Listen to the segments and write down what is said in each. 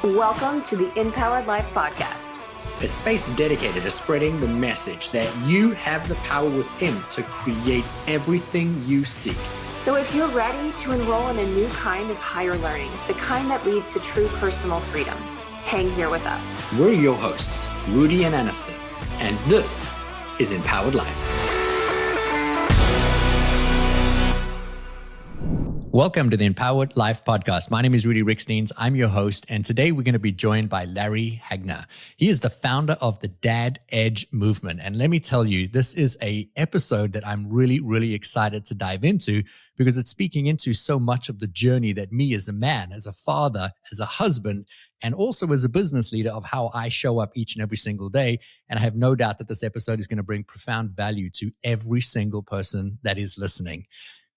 Welcome to the InPowered Life podcast, a space dedicated to spreading the message that you have the power within to create everything you seek. So if you're ready to enroll in a new kind of higher learning, the kind that leads to true personal freedom, hang here with us. We're your hosts, Rudi and Aniston, and this is InPowered Life. Welcome to the InPowered Life podcast. My name is Rudi Riekstins. I'm your host, and today we're going to be joined by Larry Hagner. He is the founder of the Dad Edge movement. And let me tell you, this is an episode that I'm really excited to dive into because it's speaking into so much of the journey that me as a man, as a father, as a husband, and also as a business leader of how I show up each and every single day. And I have no doubt that this episode is going to bring profound value to every single person that is listening.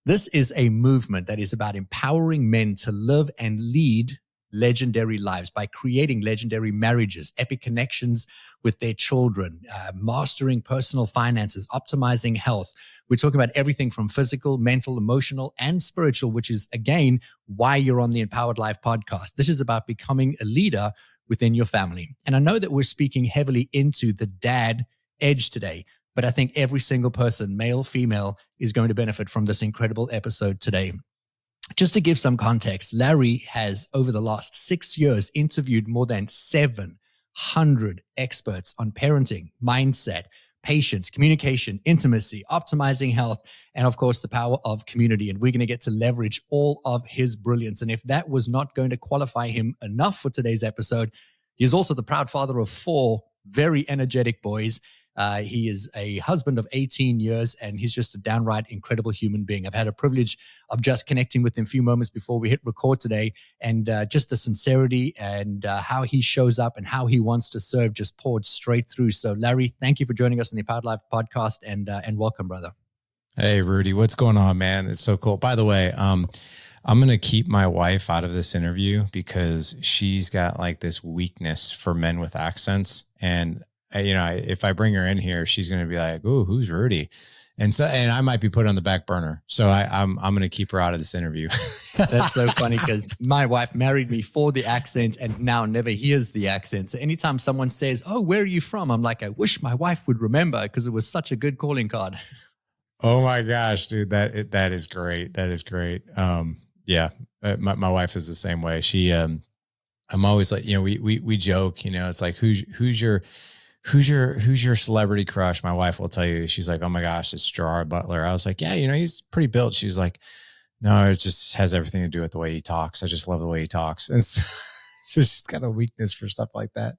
This is a movement that is about empowering men to live and lead legendary lives by creating legendary marriages, epic connections with their children, mastering personal finances, optimizing health. We're talking about everything from physical, mental, emotional, and spiritual, which is, again, why you're on the InPowered Life podcast. This is about becoming a leader within your family. And I know that we're speaking heavily into the dad edge today, but I think every single person, male, female, is going to benefit from this incredible episode today. Just to give some context, Larry has, over the last 6 years, interviewed more than 700 experts on parenting, mindset, patience, communication, intimacy, optimizing health, and of course, the power of community. And we're going to get to leverage all of his brilliance. And if that was not going to qualify him enough for today's episode, he's also the proud father of 4 very energetic boys. He is a husband of 18 years, and he's just a downright incredible human being. I've had a privilege of just connecting with him a few moments before we hit record today, and just the sincerity and how he shows up and how he wants to serve just poured straight through. So, Larry, thank you for joining us on the InPowered Life podcast, and welcome, brother. Hey, Rudi, what's going on, man? It's so cool. By the way, I'm going to keep my wife out of this interview because she's got like this weakness for men with accents, and if I bring her in here, she's going to be like, "Oh, who's Rudi?" And I might be put on the back burner. So I'm going to keep her out of this interview. That's so funny because my wife married me for the accent and now never hears the accent. So anytime someone says, "Oh, where are you from?" I'm like, I wish my wife would remember because it was such a good calling card. Oh my gosh, dude, that is great. That is great. Yeah, my wife is the same way. She, I'm always like, we joke, it's like, who's your celebrity crush? My wife will tell you. She's like, "Oh my gosh, it's Gerard Butler." I was like, "Yeah, he's pretty built." She's like, "No, it just has everything to do with the way he talks. I just love the way he talks." And so she's got a weakness for stuff like that.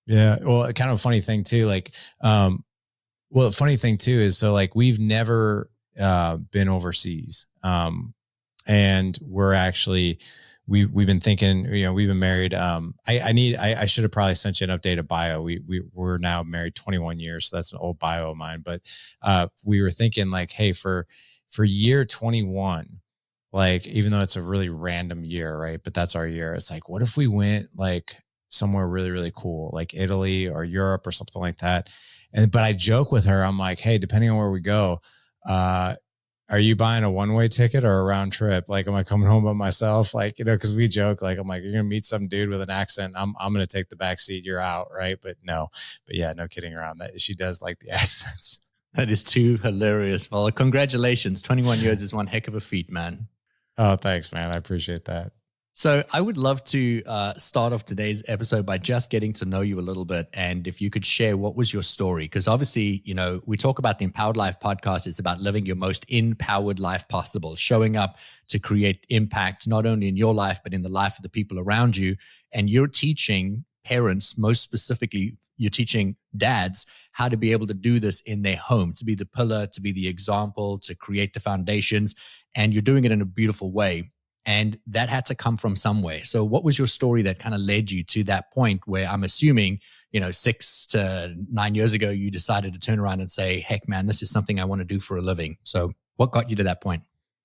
Yeah. Well, kind of a funny thing too, the funny thing too is, so like, we've never been overseas. And we're actually, we've been thinking, we've been married. I should have probably sent you an updated bio. We're now married 21 years. So that's an old bio of mine. But we were thinking like, hey, for year 21, like, even though it's a really random year, right? But that's our year. It's like, what if we went like somewhere really, really cool, like Italy or Europe or something like that? But I joke with her. I'm like, hey, depending on where we go, are you buying a one-way ticket or a round trip? Like, am I coming home by myself? Like, because we joke, like, I'm like, you're going to meet some dude with an accent. I'm going to take the back seat. You're out. Right. But yeah, no kidding around. That she does like the accents. That is too hilarious. Well, congratulations. 21 years is one heck of a feat, man. Oh, thanks, man. I appreciate that. So I would love to start off today's episode by just getting to know you a little bit. And if you could share, what was your story? Because obviously, we talk about the Empowered Life podcast. It's about living your most empowered life possible, showing up to create impact, not only in your life, but in the life of the people around you. And you're teaching parents, most specifically, you're teaching dads how to be able to do this in their home, to be the pillar, to be the example, to create the foundations. And you're doing it in a beautiful way. And that had to come from somewhere. So what was your story that kind of led you to that point where I'm assuming, 6 to 9 years ago, you decided to turn around and say, heck, man, this is something I want to do for a living. So what got you to that point?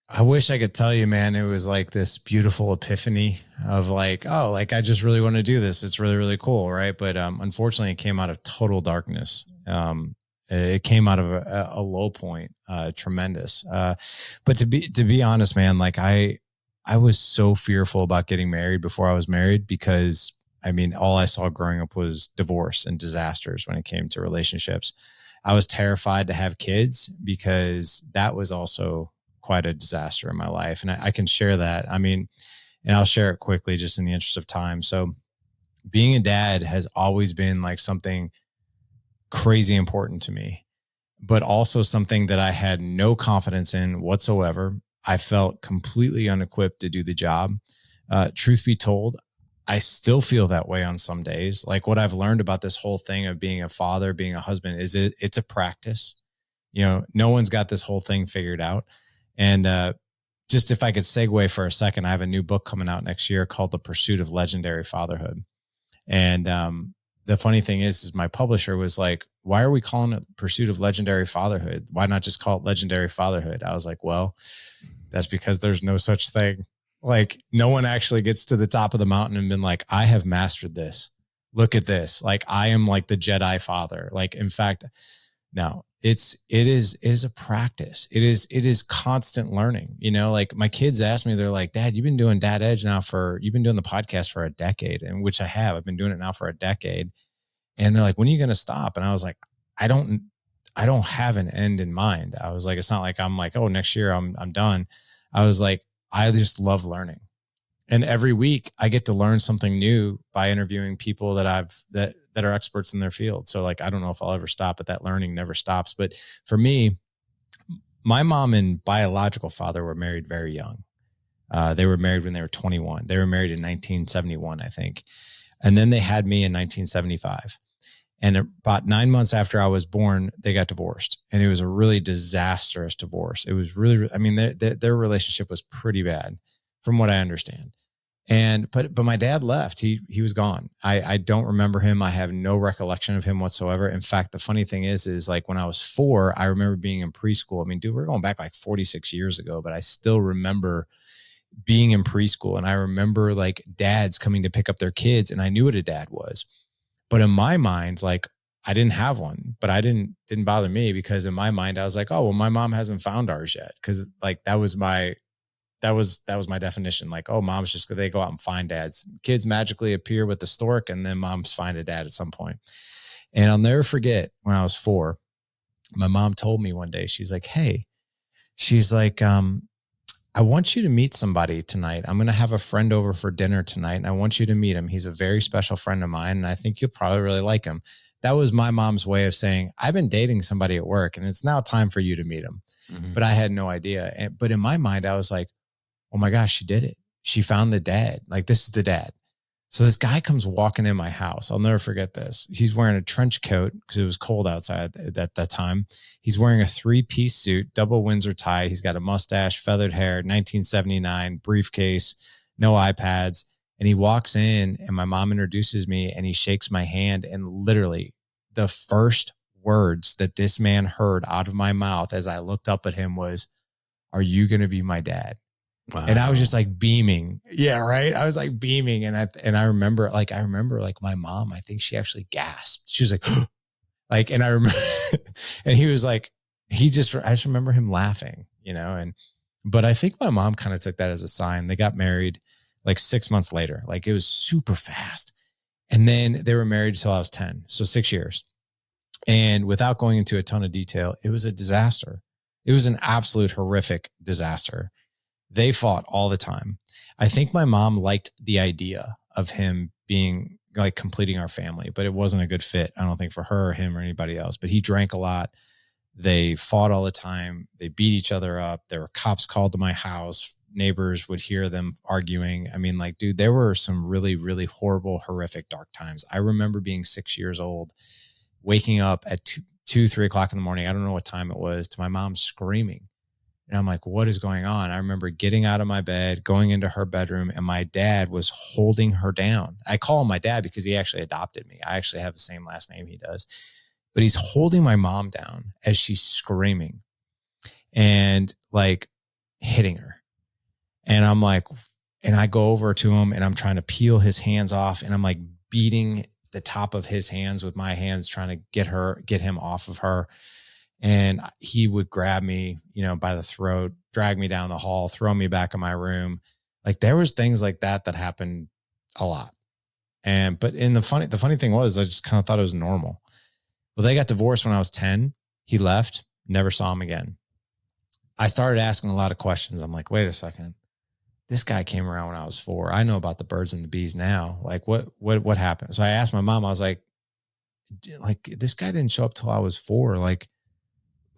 I wish I could tell you, man, it was like this beautiful epiphany of like, oh, like, I just really want to do this. It's really, really cool. Right. But unfortunately, it came out of total darkness. It came out of a low point, tremendous. But to be honest, man, like I was so fearful about getting married before I was married because all I saw growing up was divorce and disasters when it came to relationships. I was terrified to have kids because that was also quite a disaster in my life. And I can share that. And I'll share it quickly just in the interest of time. So being a dad has always been like something crazy important to me, but also something that I had no confidence in whatsoever. I felt completely unequipped to do the job. Truth be told, I still feel that way on some days. Like what I've learned about this whole thing of being a father, being a husband, is it's a practice. No one's got this whole thing figured out. And just if I could segue for a second, I have a new book coming out next year called The Pursuit of Legendary Fatherhood. And the funny thing is my publisher was like, why are we calling it Pursuit of Legendary Fatherhood? Why not just call it Legendary Fatherhood? I was like, well, that's because there's no such thing. Like no one actually gets to the top of the mountain and been like, I have mastered this. Look at this. Like I am like the Jedi father. Like, in fact, no, it is a practice. It is constant learning. Like my kids ask me, they're like, Dad, you've been doing Dad Edge you've been doing the podcast for a decade. And which I have, I've been doing it now for a decade. And they're like, when are you going to stop? And I was like, I don't have an end in mind. I was like, it's not like I'm like, oh, next year I'm done. I was like, I just love learning. And every week I get to learn something new by interviewing people that are experts in their field. So like, I don't know if I'll ever stop, but that learning never stops. But for me, my mom and biological father were married very young. They were married when they were 21. They were married in 1971, I think. And then they had me in 1975. And about 9 months after I was born, they got divorced. And it was a really disastrous divorce. It was really, their relationship was pretty bad from what I understand. But my dad left. He was gone. I don't remember him. I have no recollection of him whatsoever. In fact, the funny thing is like when I was 4, I remember being in preschool. Dude, we're going back like 46 years ago, but I still remember being in preschool. And I remember like dads coming to pick up their kids, and I knew what a dad was. But in my mind, like I didn't have one, but I didn't bother me because in my mind, I was like, oh, well, my mom hasn't found ours yet. Cause like, that was my definition. Like, oh, they go out and find dads. Kids magically appear with the stork and then moms find a dad at some point. And I'll never forget when I was 4, my mom told me one day, she's like, hey, she's like, I want you to meet somebody tonight. I'm going to have a friend over for dinner tonight, and I want you to meet him. He's a very special friend of mine, and I think you'll probably really like him. That was my mom's way of saying, I've been dating somebody at work, and it's now time for you to meet him. Mm-hmm. But I had no idea. But in my mind, I was like, oh my gosh, she did it. She found the dad. Like, this is the dad. So this guy comes walking in my house. I'll never forget this. He's wearing a trench coat because it was cold outside at that time. He's wearing a 3-piece suit, double Windsor tie. He's got a mustache, feathered hair, 1979, briefcase, no iPads. And he walks in and my mom introduces me and he shakes my hand. And literally the first words that this man heard out of my mouth as I looked up at him was, are you going to be my dad? Wow. And I was just like beaming. Yeah. Right. I was like beaming. And I remember my mom, I think she actually gasped. She was like, like, and I remember, and he was like, I just remember him laughing, but I think my mom kind of took that as a sign. They got married like 6 months later. Like it was super fast. And then they were married until I was 10. So 6 years. And without going into a ton of detail, it was a disaster. It was an absolute horrific disaster. They fought all the time. I think my mom liked the idea of him being like completing our family, but it wasn't a good fit. I don't think for her or him or anybody else, but he drank a lot. They fought all the time. They beat each other up. There were cops called to my house. Neighbors would hear them arguing. Dude, there were some really, really horrible, horrific, dark times. I remember being 6 years old, waking up at 2-3 o'clock in the morning. I don't know what time it was, to my mom screaming. And I'm like, what is going on? I remember getting out of my bed, going into her bedroom, and my dad was holding her down. I call him my dad because he actually adopted me. I actually have the same last name he does. But he's holding my mom down as she's screaming and like hitting her. And I'm like, and I go over to him and I'm trying to peel his hands off. And I'm like beating the top of his hands with my hands, trying to get him off of her. And he would grab me, by the throat, drag me down the hall, throw me back in my room. Like there was things like that happened a lot. But the funny thing was, I just kind of thought it was normal. Well, they got divorced when I was 10. He left, never saw him again. I started asking a lot of questions. I'm like, wait a second. This guy came around when I was 4. I know about the birds and the bees now. Like what happened? So I asked my mom, I was like, this guy didn't show up till I was 4. Like,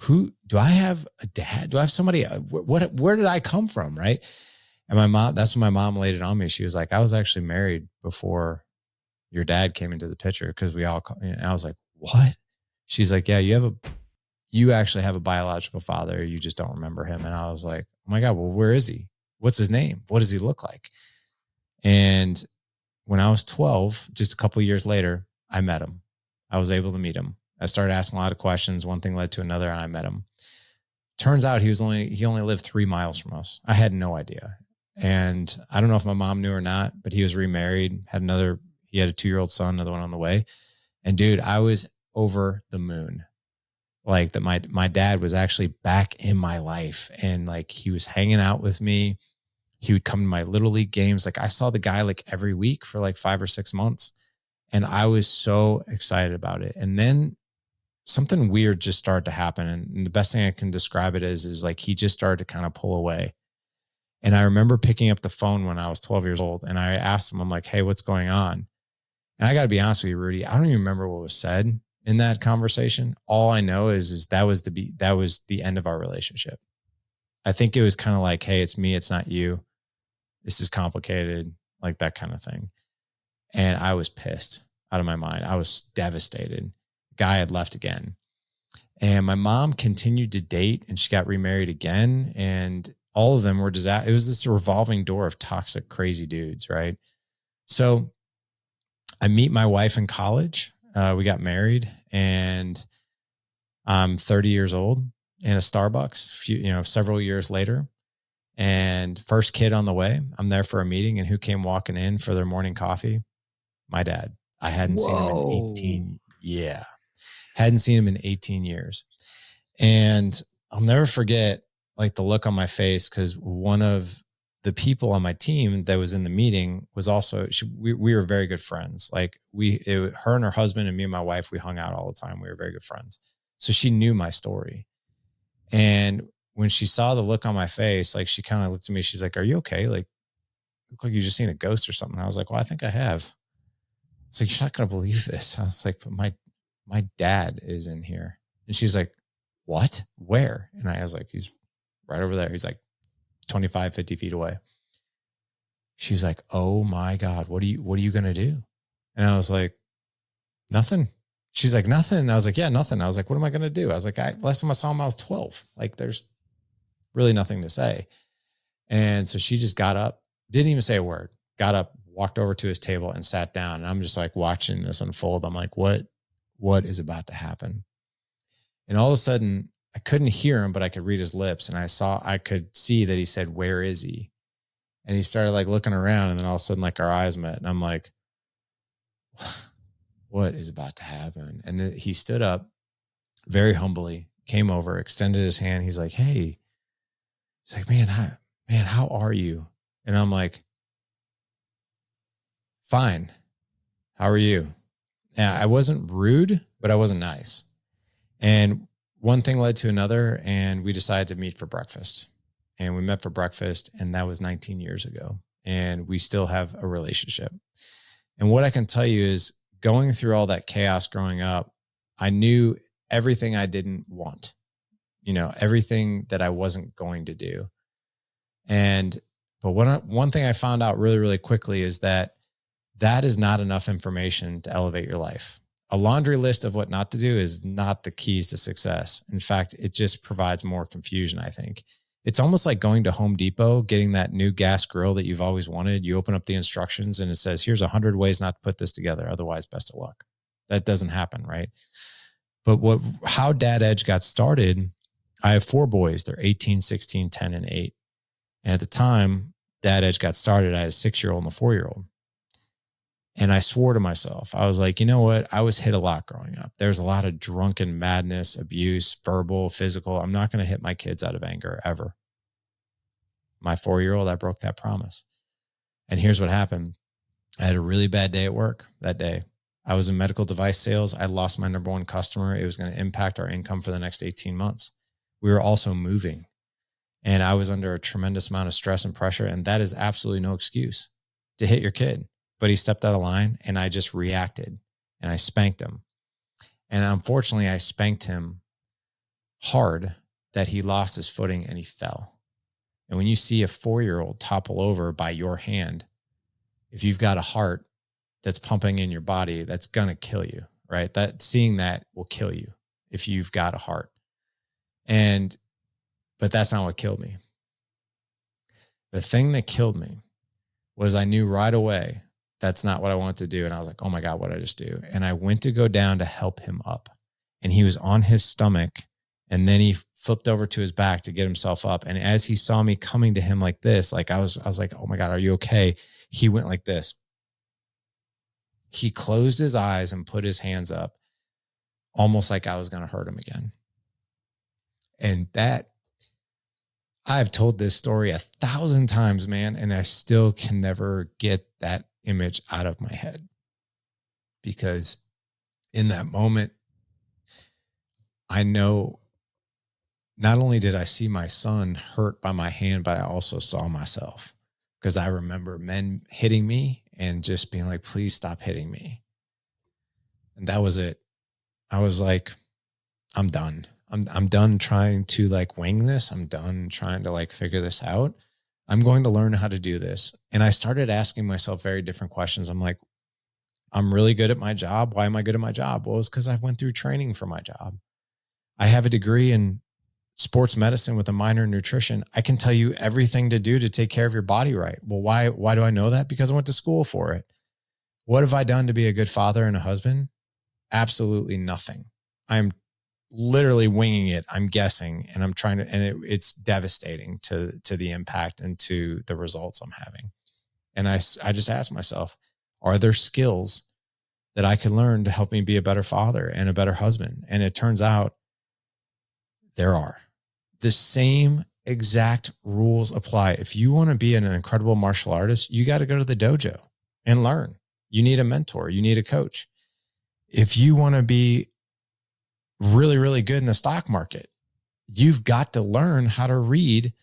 who do I have a dad? Do I have somebody? Where did I come from? Right. And my mom, that's when my mom laid it on me. She was like, I was actually married before your dad came into the picture. Cause we all, and I was like, what? She's like, yeah, you actually have a biological father. You just don't remember him. And I was like, oh my God, well, where is he? What's his name? What does he look like? And when I was 12, just a couple of years later, I met him. I was able to meet him. I started asking a lot of questions. One thing led to another, and I met him. Turns out he only lived 3 miles from us. I had no idea. And I don't know if my mom knew or not, but he was remarried, he had a 2-year-old son, another one on the way. And dude, I was over the moon. Like that my dad was actually back in my life, and like he was hanging out with me. He would come to my little league games. Like I saw the guy like every week for like 5 or 6 months. And I was so excited about it. And then something weird just started to happen. And the best thing I can describe it is like he just started to kind of pull away. And I remember picking up the phone when I was 12 years old, and I asked him, I'm like, hey, what's going on? And I got to be honest with you, Rudy, I don't even remember what was said in that conversation. All I know is that was the end of our relationship. I think it was kind of like, hey, it's me, it's not you. This is complicated, like that kind of thing. And I was pissed out of my mind. I was devastated. Guy had left again. And my mom continued to date, and she got remarried again. And all of them were disaster. It was this revolving door of toxic, crazy dudes, right? So I meet my wife in college. We got married, and I'm 30 years old in a Starbucks, several years later, and first kid on the way. I'm there for a meeting, and who came walking in for their morning coffee? My dad. I hadn't seen him in 18. Yeah. Hadn't seen him in 18 years. And I'll never forget like the look on my face, because one of the people on my team that was in the meeting was also, we were very good friends. Like her and her husband and me and my wife, we hung out all the time. We were very good friends. So she knew my story. And when she saw the look on my face, like she kind of looked at me, she's like, are you okay? Like, look like you just seen a ghost or something. I was like, well, I think I have. It's like, you're not going to believe this. I was like, but my dad is in here. And she's like, what? Where? And I was like, he's right over there. He's like 25, 50 feet away. She's like, oh my God, what are you going to do? And I was like, nothing. She's like, nothing. And I was like, yeah, nothing. I was like, what am I going to do? I was like, last time I saw him, I was 12. Like there's really nothing to say. And so she just got up, didn't even say a word, got up, walked over to his table and sat down. And I'm just like watching this unfold. I'm like, what is about to happen? And all of a sudden I couldn't hear him, but I could read his lips. And I could see that he said, where is he? And he started like looking around, and then all of a sudden, like our eyes met, and I'm like, what is about to happen? And then he stood up very humbly, came over, extended his hand. He's like, hey, he's like, man, how are you? And I'm like, fine. How are you? And I wasn't rude, but I wasn't nice. And one thing led to another, and we decided to meet for breakfast. And we met for breakfast, and that was 19 years ago. And we still have a relationship. And what I can tell you is, going through all that chaos growing up, I knew everything I didn't want, everything that I wasn't going to do. But one thing I found out really, really quickly is that is not enough information to elevate your life. A laundry list of what not to do is not the keys to success. In fact, it just provides more confusion, I think. It's almost like going to Home Depot, getting that new gas grill that you've always wanted. You open up the instructions and it says, here's 100 ways not to put this together. Otherwise, best of luck. That doesn't happen, right? But how Dad Edge got started, I have 4 boys. They're 18, 16, 10, and 8. And at the time Dad Edge got started, I had a 6-year-old and a 4-year-old. And I swore to myself, I was like, you know what? I was hit a lot growing up. There's a lot of drunken madness, abuse, verbal, physical. I'm not going to hit my kids out of anger ever. My 4-year-old, I broke that promise. And here's what happened. I had a really bad day at work that day. I was in medical device sales. I lost my number one customer. It was going to impact our income for the next 18 months. We were also moving, and I was under a tremendous amount of stress and pressure. And that is absolutely no excuse to hit your kid. But he stepped out of line, and I just reacted, and I spanked him. And unfortunately, I spanked him hard that he lost his footing and he fell. And when you see a 4-year-old topple over by your hand, if you've got a heart that's pumping in your body, that's going to kill you, right? Seeing that will kill you if you've got a heart. But that's not what killed me. The thing that killed me was I knew right away that's not what I wanted to do. And I was like, oh my God, what did I just do? And I went to go down to help him up, and he was on his stomach, and then he flipped over to his back to get himself up. And as he saw me coming to him like this, like I was like, oh my God, are you okay? He went like this. He closed his eyes and put his hands up, almost like I was going to hurt him again. And that, I've told this story 1,000 times, man, and I still can never get that image out of my head. Because in that moment, I know not only did I see my son hurt by my hand, but I also saw myself. Because I remember men hitting me and just being like, please stop hitting me. And that was it. I was like, I'm done. I'm done trying to like wing this. I'm done trying to like figure this out. I'm going to learn how to do this. And I started asking myself very different questions. I'm like, I'm really good at my job. Why am I good at my job? Well, it's because I went through training for my job. I have a degree in sports medicine with a minor in nutrition. I can tell you everything to do to take care of your body right. Well, why do I know that? Because I went to school for it. What have I done to be a good father and a husband? Absolutely nothing. I'm literally winging it. I'm guessing, and I'm trying to, and it's devastating to the impact and to the results I'm having. And I just asked myself, are there skills that I can learn to help me be a better father and a better husband? And it turns out there are. The same exact rules apply. If you want to be an incredible martial artist, you got to go to the dojo and learn. You need a mentor. You need a coach. If you want to be really, really good in the stock market, you've got to learn how to read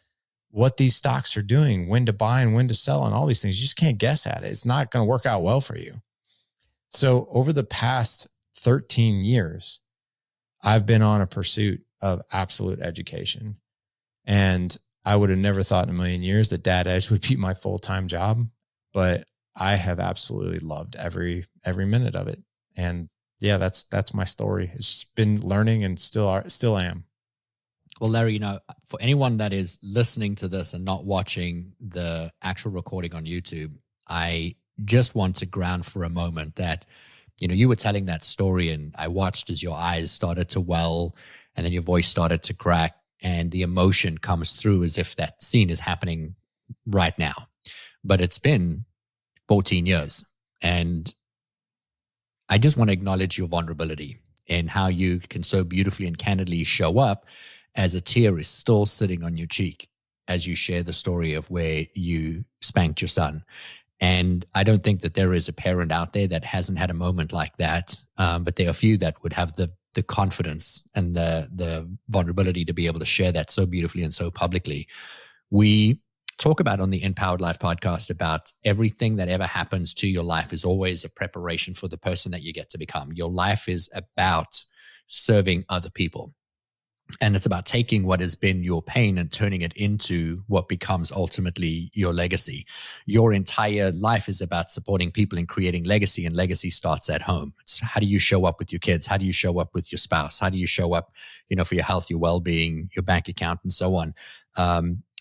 what these stocks are doing, when to buy and when to sell, and all these things. You just can't guess at it. It's not going to work out well for you. So over the past 13 years, I've been on a pursuit of absolute education. And I would have never thought in a million years that Dad Edge would be my full-time job, but I have absolutely loved every minute of it. And yeah, that's my story. It's been learning and still am. Well, Larry, for anyone that is listening to this and not watching the actual recording on YouTube, I just want to ground for a moment that, you were telling that story, and I watched as your eyes started to well, and then your voice started to crack, and the emotion comes through as if that scene is happening right now. But it's been 14 years. And I just want to acknowledge your vulnerability and how you can so beautifully and candidly show up as a tear is still sitting on your cheek as you share the story of where you spanked your son. And I don't think that there is a parent out there that hasn't had a moment like that. But there are a few that would have the confidence and the vulnerability to be able to share that so beautifully and so publicly. We talk about on the InPowered Life podcast about everything that ever happens to your life is always a preparation for the person that you get to become. Your life is about serving other people. And it's about taking what has been your pain and turning it into what becomes ultimately your legacy. Your entire life is about supporting people and creating legacy, and legacy starts at home. It's how do you show up with your kids? How do you show up with your spouse? How do you show up, for your health, your well-being, your bank account, and so on?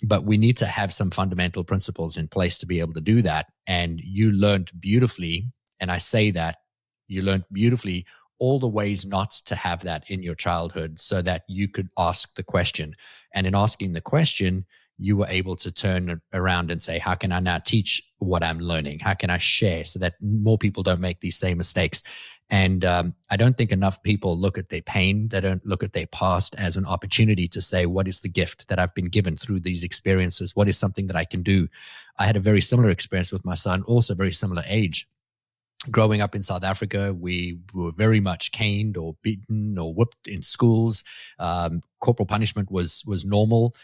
But we need to have some fundamental principles in place to be able to do that. And you learned beautifully, and I say that, you learned beautifully all the ways not to have that in your childhood so that you could ask the question. And in asking the question, you were able to turn around and say, how can I now teach what I'm learning? How can I share so that more people don't make these same mistakes? And I don't think enough people look at their pain. They don't look at their past as an opportunity to say, what is the gift that I've been given through these experiences? What is something that I can do? I had a very similar experience with my son, also very similar age. Growing up in South Africa, we were very much caned or beaten or whipped in schools. Corporal punishment was normal.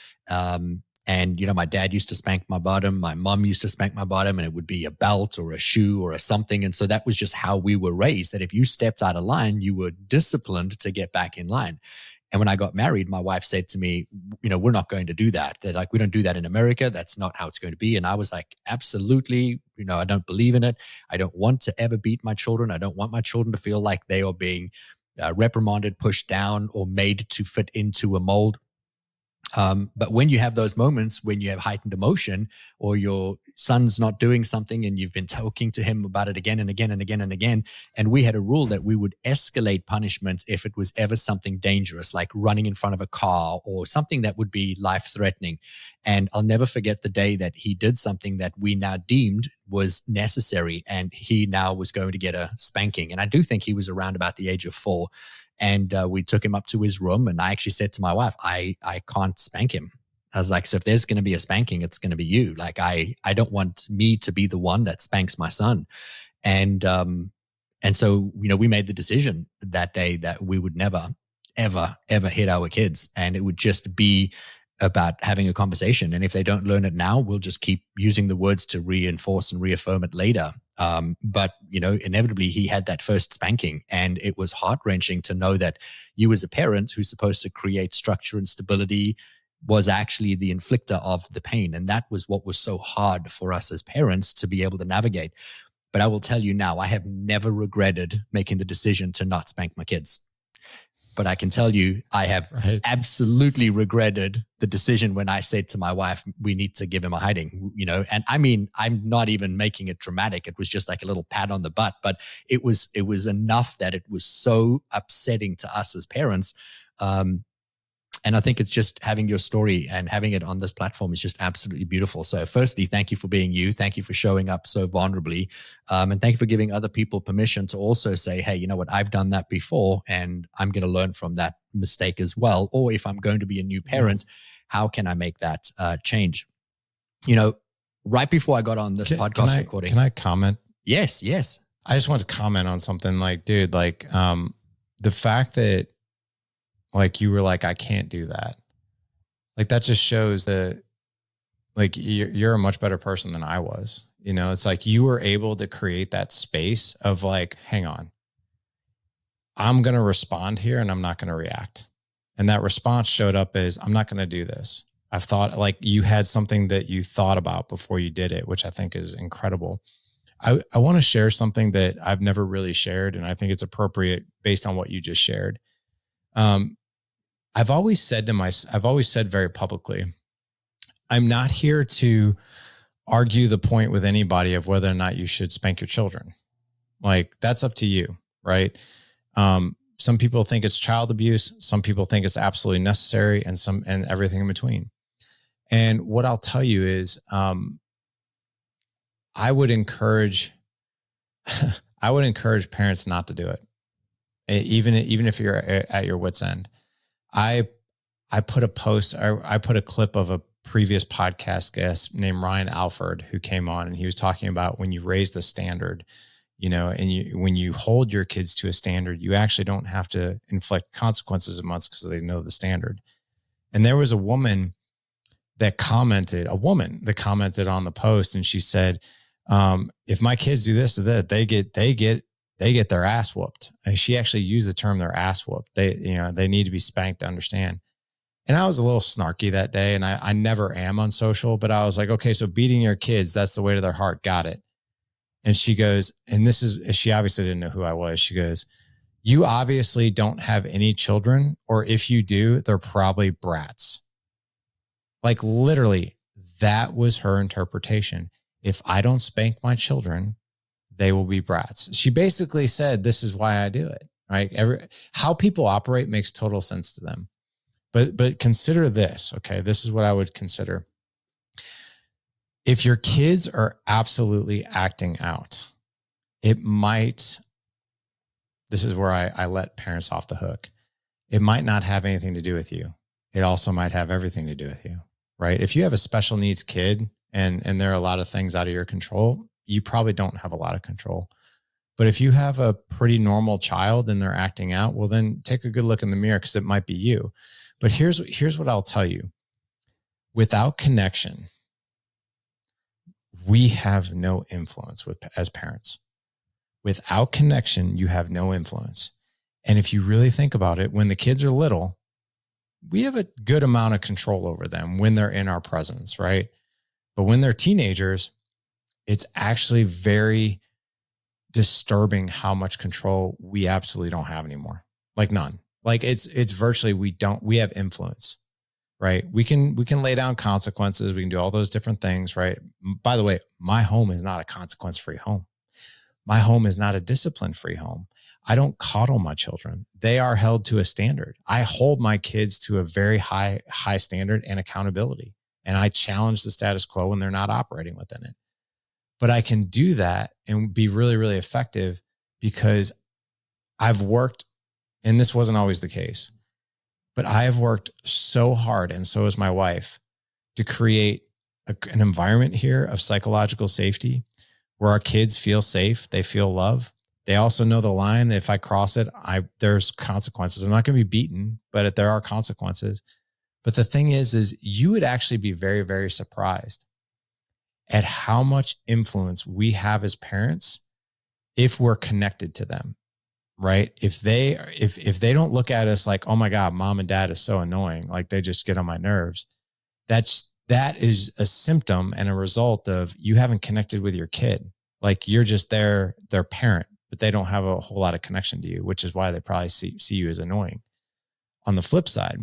And, my dad used to spank my bottom. My mom used to spank my bottom, and it would be a belt or a shoe or a something. And so that was just how we were raised, that if you stepped out of line, you were disciplined to get back in line. And when I got married, my wife said to me, we're not going to do that. They're like, we don't do that in America. That's not how it's going to be. And I was like, absolutely. I don't believe in it. I don't want to ever beat my children. I don't want my children to feel like they are being reprimanded, pushed down, or made to fit into a mold. But when you have those moments, when you have heightened emotion, or your son's not doing something and you've been talking to him about it again and again and again and again, and we had a rule that we would escalate punishment if it was ever something dangerous, like running in front of a car or something that would be life-threatening. And I'll never forget the day that he did something that we now deemed was necessary, and he now was going to get a spanking. And I do think he was around about the age of 4. And we took him up to his room, and I actually said to my wife, I can't spank him. I was like, so if there's going to be a spanking, it's going to be you. Like, I don't want me to be the one that spanks my son. And so, we made the decision that day that we would never, ever, ever hit our kids. And it would just be about having a conversation. And if they don't learn it now, we'll just keep using the words to reinforce and reaffirm it later. But inevitably he had that first spanking, and it was heart-wrenching to know that you as a parent who's supposed to create structure and stability was actually the inflictor of the pain. And that was what was so hard for us as parents to be able to navigate. But I will tell you now, I have never regretted making the decision to not spank my kids. But I can tell you, I have absolutely regretted the decision when I said to my wife, we need to give him a hiding, and I mean, I'm not even making it dramatic. It was just like a little pat on the butt, but it was enough that it was so upsetting to us as parents. And I think it's just having your story and having it on this platform is just absolutely beautiful. So firstly, thank you for being you. Thank you for showing up so vulnerably. And thank you for giving other people permission to also say, hey, you know what, I've done that before and I'm going to learn from that mistake as well. Or if I'm going to be a new parent, how can I make that change? Right before I got on this podcast recording. Can I comment? Yes. I just want to comment on something dude, the fact that you were like, I can't do that. That just shows that you're a much better person than I was. It's like you were able to create that space of hang on, I'm going to respond here and I'm not going to react. And that response showed up as, I'm not going to do this. I've thought you had something that you thought about before you did it, which I think is incredible. I want to share something that I've never really shared. And I think it's appropriate based on what you just shared. I've always said very publicly, I'm not here to argue the point with anybody of whether or not you should spank your children. That's up to you, right? Some people think it's child abuse. Some people think it's absolutely necessary, and everything in between. And what I'll tell you is, I would encourage parents not to do it. Even if you're at your wit's end. I put a post, I put a clip of a previous podcast guest named Ryan Alford who came on, and he was talking about when you raise the standard, and when you hold your kids to a standard, you actually don't have to inflict consequences of months because they know the standard. And there was a woman that commented on the post, and she said, if my kids do this or that, they get their ass whooped. And she actually used the term their ass whooped. They need to be spanked to understand. And I was a little snarky that day, and I never am on social, but I was like, okay, so beating your kids, that's the way to their heart. Got it. And she goes, and she obviously didn't know who I was. She goes, you obviously don't have any children, or if you do, they're probably brats. Literally, that was her interpretation. If I don't spank my children, they will be brats. She basically said, this is why I do it, right? How people operate makes total sense to them. But consider this, okay? This is what I would consider. If your kids are absolutely acting out, it might this is where I let parents off the hook. It might not have anything to do with you. It also might have everything to do with you, right? If you have a special needs kid and there are a lot of things out of your control, you probably don't have a lot of control. But if you have a pretty normal child and they're acting out, well, then take a good look in the mirror because it might be you. But here's what I'll tell you. Without connection, we have no influence as parents. Without connection, you have no influence. And if you really think about it, when the kids are little, we have a good amount of control over them when they're in our presence, right? But when they're teenagers, it's actually very disturbing how much control we absolutely don't have anymore. Like none. Like it's virtually, we have influence, right? We can lay down consequences. We can do all those different things, right? By the way, my home is not a consequence-free home. My home is not a discipline-free home. I don't coddle my children. They are held to a standard. I hold my kids to a very high standard and accountability. And I challenge the status quo when they're not operating within it. But I can do that and be really, really effective because I've worked, and this wasn't always the case, but I have worked so hard, and so has my wife, to create an environment here of psychological safety where our kids feel safe. They feel love. They also know the line that if I cross it, there's consequences. I'm not going to be beaten, but there are consequences. But the thing is you would actually be very, very surprised at how much influence we have as parents if we're connected to them, right? If they don't look at us like, oh my God, mom and dad is so annoying, like they just get on my nerves, that is a symptom and a result of you haven't connected with your kid. Like you're just their parent, but they don't have a whole lot of connection to you, which is why they probably see you as annoying. On the flip side,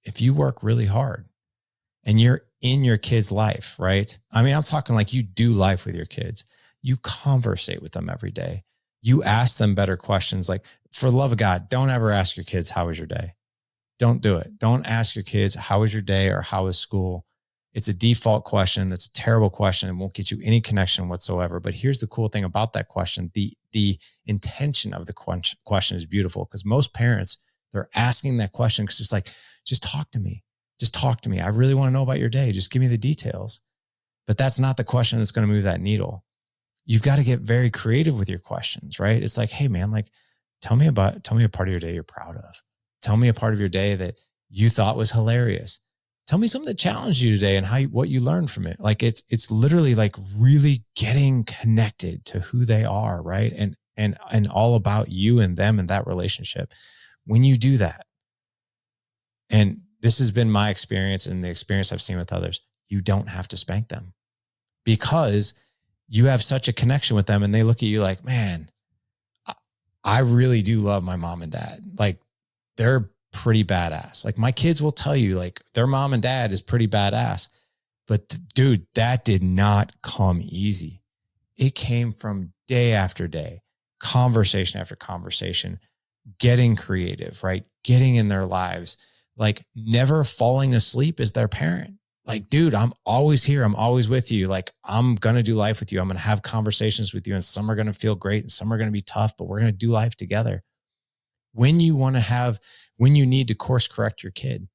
if you work really hard and you're in your kid's life, right? I mean, I'm talking like you do life with your kids. You conversate with them every day. You ask them better questions. Like, for the love of God, don't ever ask your kids, how was your day? Don't do it. Don't ask your kids, how was your day or how was school? It's a default question. That's a terrible question and won't get you any connection whatsoever. But here's the cool thing about that question. The intention of the question is beautiful because most parents, they're asking that question because it's like, just talk to me. Just talk to me. I really want to know about your day. Just give me the details. But that's not the question that's going to move that needle. You've got to get very creative with your questions, right? It's like, hey man, like tell me a part of your day you're proud of. Tell me a part of your day that you thought was hilarious. Tell me something that challenged you today and what you learned from it. Like it's literally like really getting connected to who they are, right? And all about you and them and that relationship. When you do that, and this has been my experience and the experience I've seen with others, you don't have to spank them because you have such a connection with them and they look at you like, man, I really do love my mom and dad. Like they're pretty badass. Like my kids will tell you like their mom and dad is pretty badass, but dude, that did not come easy. It came from day after day, conversation after conversation, getting creative, right? Getting in their lives, like never falling asleep as their parent. Like, dude, I'm always here. I'm always with you. Like, I'm going to do life with you. I'm going to have conversations with you and some are going to feel great and some are going to be tough, but we're going to do life together. When you need to course correct your kid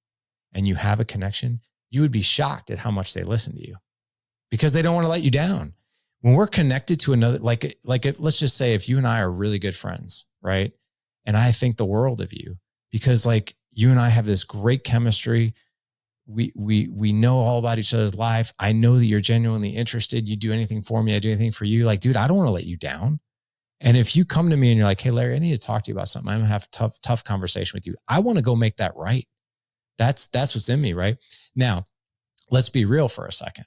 and you have a connection, you would be shocked at how much they listen to you because they don't want to let you down. When we're connected to another, let's just say if you and I are really good friends, right? And I think the world of you because like you and I have this great chemistry. We know all about each other's life. I know that you're genuinely interested. You do anything for me. I do anything for you. Like, dude, I don't want to let you down. And if you come to me and you're like, hey, Larry, I need to talk to you about something. I'm going to have a tough conversation with you. I want to go make that right. That's what's in me, right? Now, let's be real for a second.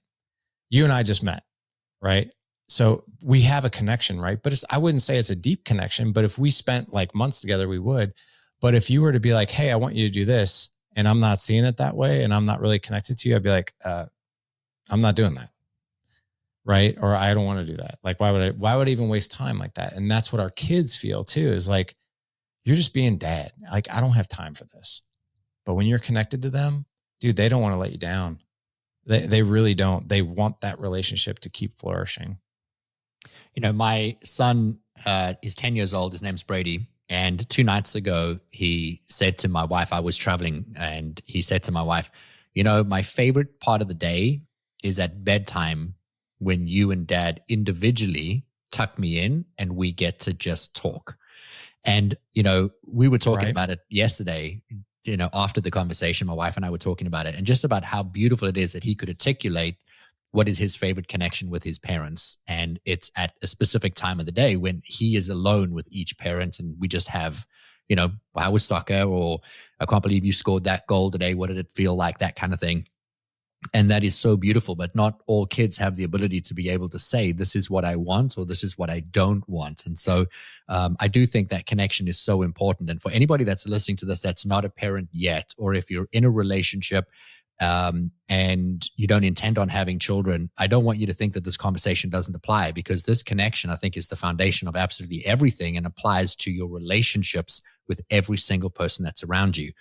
You and I just met, right? So we have a connection, right? But I wouldn't say it's a deep connection, but if we spent like months together, we would. But if you were to be like, hey, I want you to do this, and I'm not seeing it that way, and I'm not really connected to you, I'd be like, I'm not doing that. Right. Or I don't want to do that. Like, why would I even waste time like that? And that's what our kids feel too, is like, you're just being dad. Like, I don't have time for this. But when you're connected to them, dude, they don't want to let you down. They really don't. They want that relationship to keep flourishing. My son is 10 years old. His name's Brady. And 2 nights ago, he said to my wife, I was traveling, and he said to my wife, my favorite part of the day is at bedtime when you and dad individually tuck me in and we get to just talk. And, we were talking about it yesterday, after the conversation, my wife and I were talking about it, and just about how beautiful it is that he could articulate what is his favorite connection with his parents. And it's at a specific time of the day when he is alone with each parent. And we just have, how was soccer? Or I can't believe you scored that goal today. What did it feel like? That kind of thing. And that is so beautiful, but not all kids have the ability to be able to say, this is what I want, or this is what I don't want. And so I do think that connection is so important. And for anybody that's listening to this, that's not a parent yet, or if you're in a relationship and you don't intend on having children, I don't want you to think that this conversation doesn't apply, because this connection, I think, is the foundation of absolutely everything and applies to your relationships with every single person that's around you.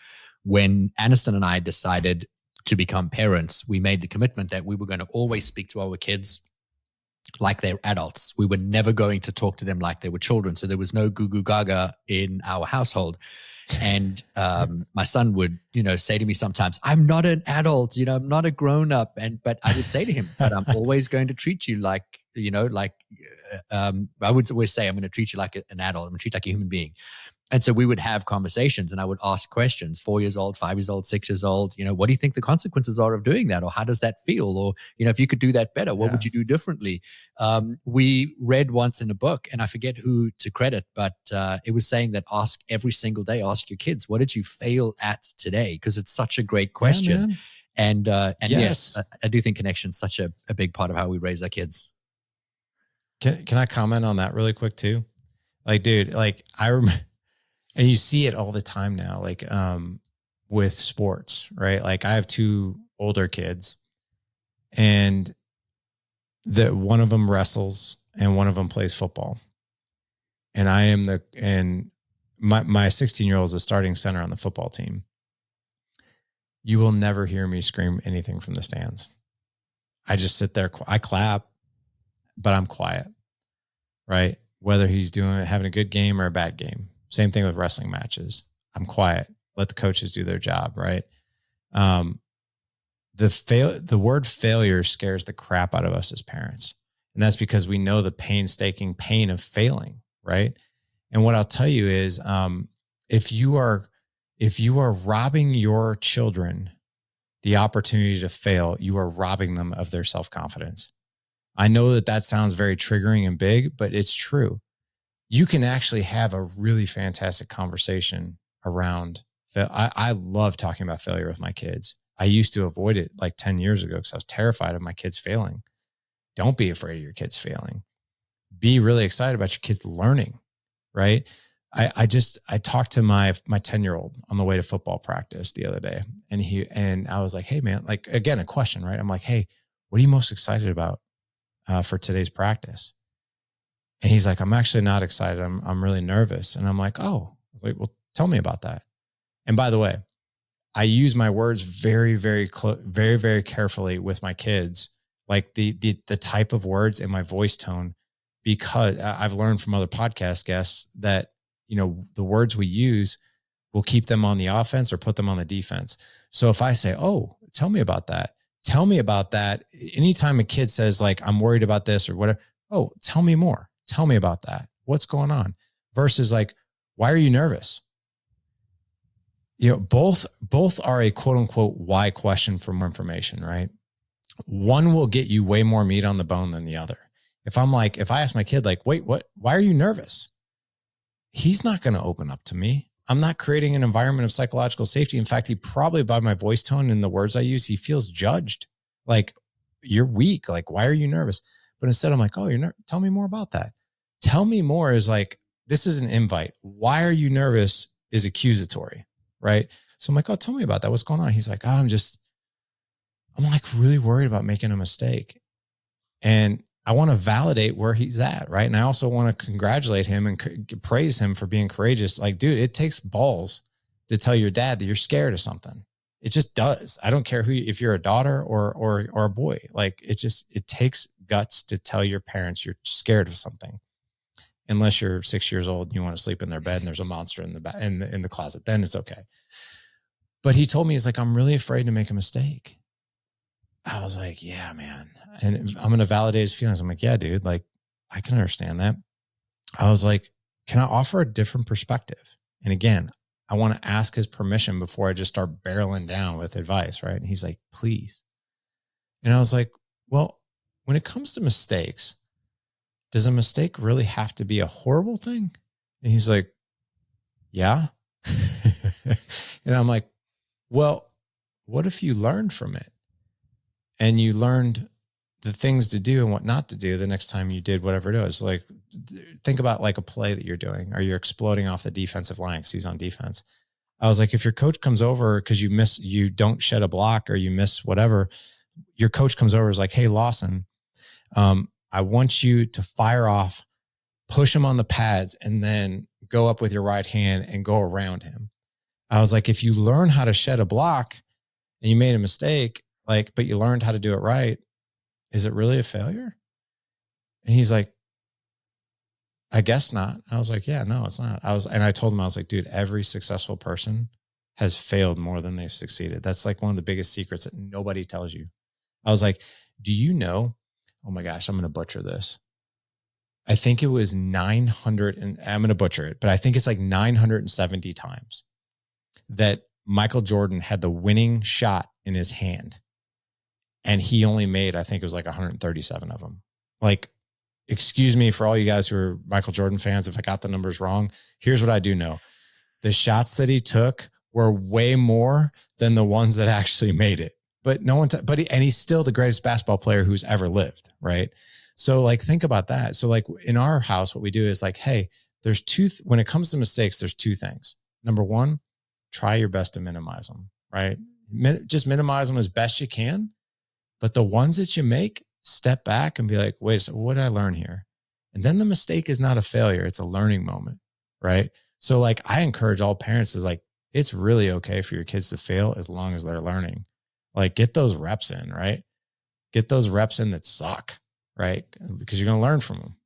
When Aniston and I decided to become parents, we made the commitment that we were going to always speak to our kids like they're adults. We were never going to talk to them like they were children. So there was no goo goo gaga in our household. And my son would, say to me sometimes, I'm not an adult, I'm not a grown up. But I would say to him, but I'm always going to treat you like, I would always say, I'm going to treat you like an adult. I'm going to treat you like a human being. And so we would have conversations and I would ask questions, 4 years old, 5 years old, 6 years old, what do you think the consequences are of doing that? Or how does that feel? Or, if you could do that better, what would you do differently? We read once in a book, and I forget who to credit, but it was saying that ask every single day, ask your kids, what did you fail at today? Because it's such a great question. Yeah, and yes, I do think connection is such a big part of how we raise our kids. Can I comment on that really quick too? Like, dude, like I remember, and you see it all the time now, like with sports, right? Like I have 2 older kids, and one of them wrestles and one of them plays football. And my 16-year-old is a starting center on the football team. You will never hear me scream anything from the stands. I just sit there, I clap, but I'm quiet, right? Whether he's having a good game or a bad game. Same thing with wrestling matches. I'm quiet. Let the coaches do their job, right? The word failure scares the crap out of us as parents. And that's because we know the painstaking pain of failing, right? And what I'll tell you is, if you are robbing your children the opportunity to fail, you are robbing them of their self-confidence. I know that sounds very triggering and big, but it's true. You can actually have a really fantastic conversation around failure. I love talking about failure with my kids. I used to avoid it like 10 years ago because I was terrified of my kids failing. Don't be afraid of your kids failing. Be really excited about your kids learning, right? I talked to my 10-year-old on the way to football practice the other day, and I was like, hey man, like again, a question, right? I'm like, hey, what are you most excited about for today's practice? And he's like, I'm actually not excited. I'm really nervous. And I'm like, oh, I was like, well, tell me about that. And by the way, I use my words very, very, very, very carefully with my kids, like the type of words and my voice tone, because I've learned from other podcast guests that, the words we use will keep them on the offense or put them on the defense. So if I say, oh, tell me about that. Anytime a kid says like, I'm worried about this or whatever, oh, tell me more. Tell me about that. What's going on? Versus like, why are you nervous? Both are a quote unquote why question for more information, right? One will get you way more meat on the bone than the other. If I ask my kid like, wait, why are you nervous? He's not going to open up to me. I'm not creating an environment of psychological safety. In fact, he probably, by my voice tone and the words I use, he feels judged. Like, you're weak. Like, why are you nervous? But instead I'm like, oh, tell me more about that. Tell me more is like, this is an invite. Why are you nervous is accusatory, right? So I'm like, oh, tell me about that. What's going on? He's like, oh, I'm like really worried about making a mistake. And I want to validate where he's at, right? And I also want to congratulate him and praise him for being courageous. Like, dude, it takes balls to tell your dad that you're scared of something. It just does. I don't care if you're a daughter or a boy. Like, it takes guts to tell your parents you're scared of something. Unless you're 6 years old and you want to sleep in their bed and there's a monster in the closet, then it's okay. But he told me, he's like, I'm really afraid to make a mistake. I was like, yeah, man. And I'm going to validate his feelings. I'm like, yeah, dude, like I can understand that. I was like, can I offer a different perspective? And again, I want to ask his permission before I just start barreling down with advice. Right. And he's like, please. And I was like, well, when it comes to mistakes, does a mistake really have to be a horrible thing? And he's like, yeah. And I'm like, well, what if you learned from it and you learned the things to do and what not to do the next time you did whatever it is? Like, think about like a play that you're doing, or you're exploding off the defensive line because he's on defense. I was like, if your coach comes over because you don't shed a block or you miss whatever, your coach comes over is like, hey, Lawson, I want you to fire off, push him on the pads, and then go up with your right hand and go around him. I was like, if you learn how to shed a block and you made a mistake, but you learned how to do it right, is it really a failure? And he's like, I guess not. I was like, yeah, no, it's not. And I told him, I was like, dude, every successful person has failed more than they've succeeded. That's like one of the biggest secrets that nobody tells you. I was like, do you know? Oh my gosh, I'm going to butcher this. I think it was 900, and I'm going to butcher it, but I think it's like 970 times that Michael Jordan had the winning shot in his hand. And he only made, I think it was like 137 of them. Like, excuse me for all you guys who are Michael Jordan fans, if I got the numbers wrong. Here's what I do know. The shots that he took were way more than the ones that actually made it. But and he's still the greatest basketball player who's ever lived, right? So like, think about that. So like in our house, what we do is like, hey, there's when it comes to mistakes, there's two things. Number one, try your best to minimize them, right? Just minimize them as best you can. But the ones that you make, step back and be like, wait a second, what did I learn here? And then the mistake is not a failure. It's a learning moment, right? So like, I encourage all parents is like, it's really okay for your kids to fail as long as they're learning. Like, get those reps in, right? Get those reps in that suck, right? Because you're going to learn from them.